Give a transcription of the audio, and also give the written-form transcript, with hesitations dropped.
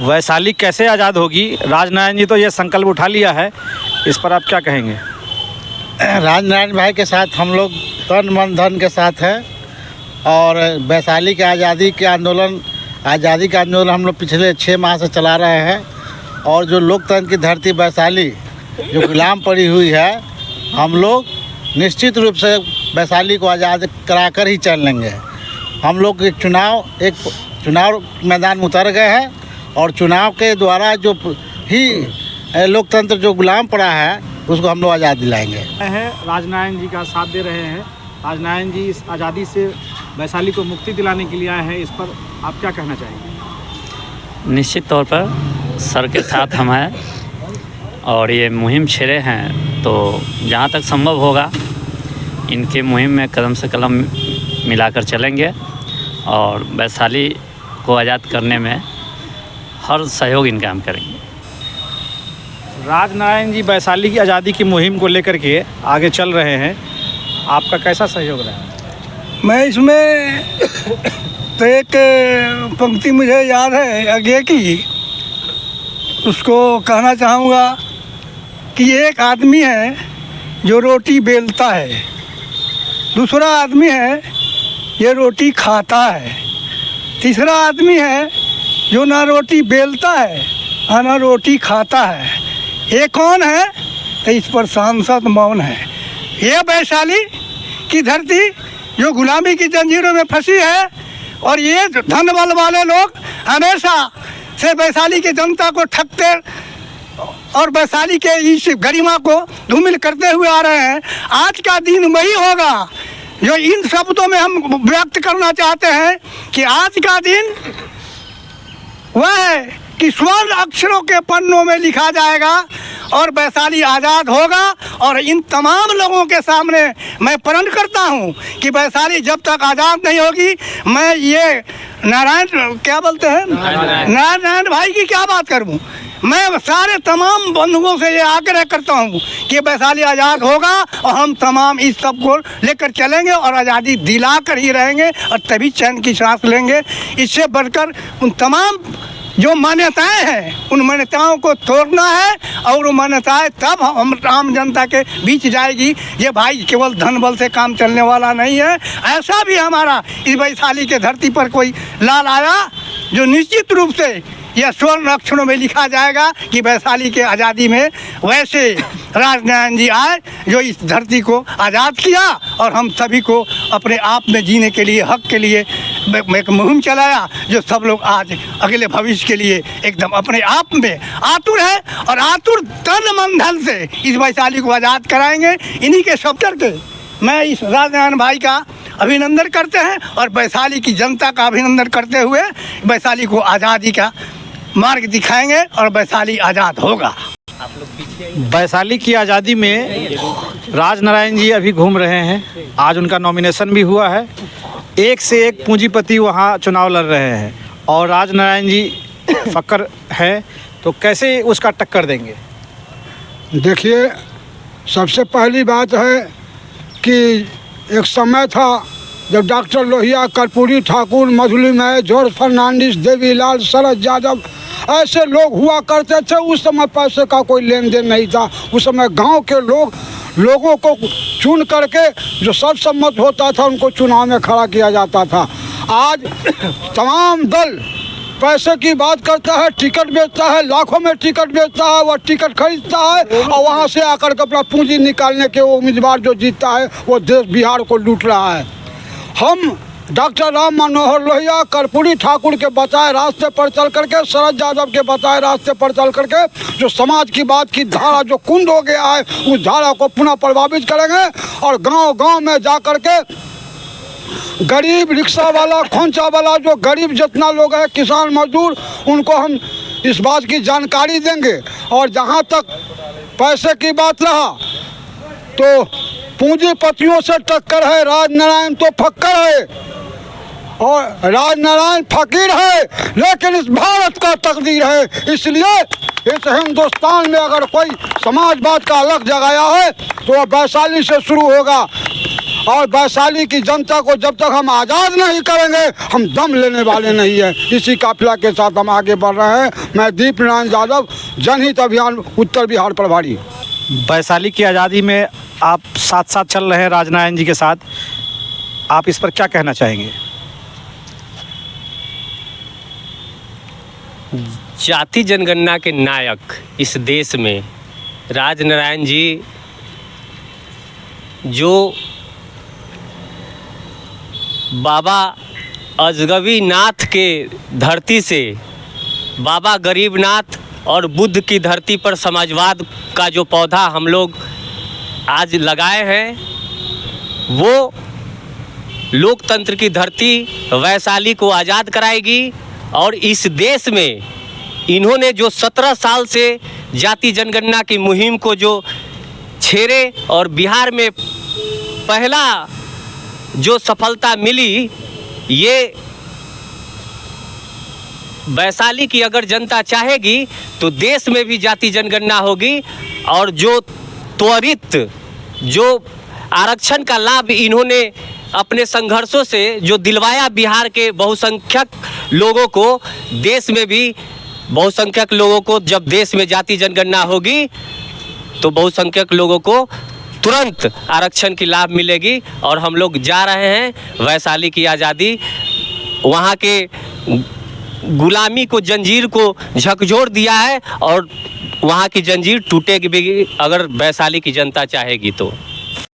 वैशाली कैसे आज़ाद होगी? राजनारायण जी तो ये संकल्प उठा लिया है, इस पर आप क्या कहेंगे? राजनारायण भाई के साथ हम लोग तन मन धन के साथ हैं और वैशाली के आज़ादी का आंदोलन हम लोग पिछले 6 माह से चला रहे हैं। और जो लोकतंत्र की धरती वैशाली जो गुलाम पड़ी हुई है, हम लोग निश्चित रूप से वैशाली को आज़ाद कराकर ही चल लेंगे। हम लोग चुनाव मैदान में उतर गए हैं और चुनाव के द्वारा जो ही लोकतंत्र जो गुलाम पड़ा है उसको हम लोग आज़ाद दिलाएंगे। राजनारायण जी का साथ दे रहे हैं। राजनारायण जी इस आज़ादी से वैशाली को मुक्ति दिलाने के लिए आए हैं, इस पर आप क्या कहना चाहेंगे? निश्चित तौर पर सर के साथ हम हैं और ये मुहिम छेड़े हैं, तो जहाँ तक संभव होगा इनके मुहिम में कदम से कदम मिलाकर चलेंगे और वैशाली को आज़ाद करने में हर सहयोग इनका हम करेंगे। राजनारायण जी वैशाली की आज़ादी की मुहिम को लेकर के आगे चल रहे हैं, आपका कैसा सहयोग रहा? मैं इसमें तो एक पंक्ति मुझे याद है आगे की, उसको कहना चाहूँगा कि एक आदमी है जो रोटी बेलता है, दूसरा आदमी है ये रोटी खाता है, तीसरा आदमी है जो ना रोटी बेलता है और ना रोटी खाता है। ये कौन है? तो इस पर सांसद मौन है। ये वैशाली की धरती जो गुलामी की जंजीरों में फंसी है और ये धन बल वाले लोग हमेशा से वैशाली की जनता को ठगते और वैशाली के इस गरिमा को धूमिल करते हुए आ रहे हैं। आज का दिन वही होगा जो इन शब्दों में हम व्यक्त करना चाहते हैं कि आज का दिन वह है कि स्वर्ण अक्षरों के पन्नों में लिखा जाएगा और वैशाली आज़ाद होगा। और इन तमाम लोगों के सामने मैं प्रण करता हूं कि वैशाली जब तक आज़ाद नहीं होगी, मैं ये नारायण क्या बोलते हैं नारायण भाई की क्या बात करूं, मैं सारे तमाम बंधुओं से ये आग्रह करता हूं कि वैशाली आज़ाद होगा और हम तमाम इस सब को लेकर चलेंगे और आज़ादी दिला कर ही रहेंगे और तभी चैन की सांस लेंगे। इससे बढ़कर उन तमाम जो मान्यताएं हैं उन मान्यताओं को तोड़ना है और वो मान्यताएं तब हम आम जनता के बीच जाएगी। ये भाई केवल धन बल से काम चलने वाला नहीं है। ऐसा भी हमारा इस वैशाली के धरती पर कोई लाल आया जो निश्चित रूप से यह स्वर्ण अक्षरों में लिखा जाएगा कि वैशाली के आज़ादी में वैसे राजनारायण जी आए जो इस धरती को आज़ाद किया और हम सभी को अपने आप में जीने के लिए हक के लिए एक मुहिम चलाया जो सब लोग आज अगले भविष्य के लिए एकदम अपने आप में आतुर है और आतुर तन मन धन से इस वैशाली को आज़ाद कराएंगे। इन्हीं के शब्द के मैं इस राजनारायण भाई का अभिनंदन करते हैं और वैशाली की जनता का अभिनंदन करते हुए वैशाली को आज़ादी का मार्ग दिखाएंगे और वैशाली आज़ाद होगा। वैशाली की आज़ादी में राजनारायण जी अभी घूम रहे हैं, आज उनका नॉमिनेशन भी हुआ है। एक से एक पूंजीपति वहाँ चुनाव लड़ रहे हैं और राजनारायण जी फक्कर है, तो कैसे उसका टक्कर देंगे? देखिए, सबसे पहली बात है कि एक समय था जब डॉक्टर लोहिया, कर्पूरी ठाकुर, मधुलिमय, जॉर्ज फर्नांडिस, देवीलाल, शरद यादव ऐसे लोग हुआ करते थे। उस समय पैसे का कोई लेन देन नहीं था। उस समय गांव के लोगों को चुन करके जो सर्वसम्मत होता था उनको चुनाव में खड़ा किया जाता था। आज तमाम दल पैसे की बात करता है, टिकट बेचता है, लाखों में टिकट बेचता है, वह टिकट खरीदता है और वहाँ से आकर के अपना पूंजी निकालने के वो उम्मीदवार जो जीतता है वो देश बिहार को लूट रहा है। हम डॉक्टर राम मनोहर लोहिया, कर्पूरी ठाकुर के बताए रास्ते पर चल करके, शरद यादव के बताए रास्ते पर चल करके जो समाज की बात की धारा जो कुंद हो गया है उस धारा को पुनः प्रभावित करेंगे और गांव-गांव में जा करके गरीब, रिक्शा वाला, खोंचा वाला, जो गरीब जितना लोग हैं, किसान मजदूर, उनको हम इस बात की जानकारी देंगे। और जहाँ तक पैसे की बात रहा तो पूंजीपतियों से टक्कर है, राजनारायण तो फक्कर है और राजनारायण फकीर है, लेकिन इस भारत का तकदीर है। इसलिए इस हिंदुस्तान में अगर कोई समाजवाद का अलग जगाया है तो वह वैशाली से शुरू होगा और वैशाली की जनता को जब तक हम आज़ाद नहीं करेंगे हम दम लेने वाले नहीं हैं। इसी काफिला के साथ हम आगे बढ़ रहे हैं। मैं दीप नारायण यादव, जनहित अभियान उत्तर बिहार प्रभारी। वैशाली की आज़ादी में आप साथ साथ चल रहे हैं राजनारायण जी के साथ, आप इस पर क्या कहना चाहेंगे? जाति जनगणना के नायक इस देश में राजनारायण जी जो बाबा अजगवी नाथ के धरती से बाबा गरीबनाथ और बुद्ध की धरती पर समाजवाद का जो पौधा हम लोग आज लगाए हैं, वो लोकतंत्र की धरती वैशाली को आज़ाद कराएगी। और इस देश में इन्होंने जो 17 साल से जाति जनगणना की मुहिम को जो छेड़े और बिहार में पहला जो सफलता मिली, ये वैशाली की अगर जनता चाहेगी तो देश में भी जाति जनगणना होगी। और जो त्वरित जो आरक्षण का लाभ इन्होंने अपने संघर्षों से जो दिलवाया बिहार के बहुसंख्यक लोगों को, देश में भी बहुसंख्यक लोगों को जब देश में जाति जनगणना होगी तो बहुसंख्यक लोगों को तुरंत आरक्षण की लाभ मिलेगी। और हम लोग जा रहे हैं वैशाली की आज़ादी, वहाँ के गुलामी को, जंजीर को झकझोर दिया है और वहाँ की जंजीर टूटेगी भी अगर वैशाली की जनता चाहेगी तो।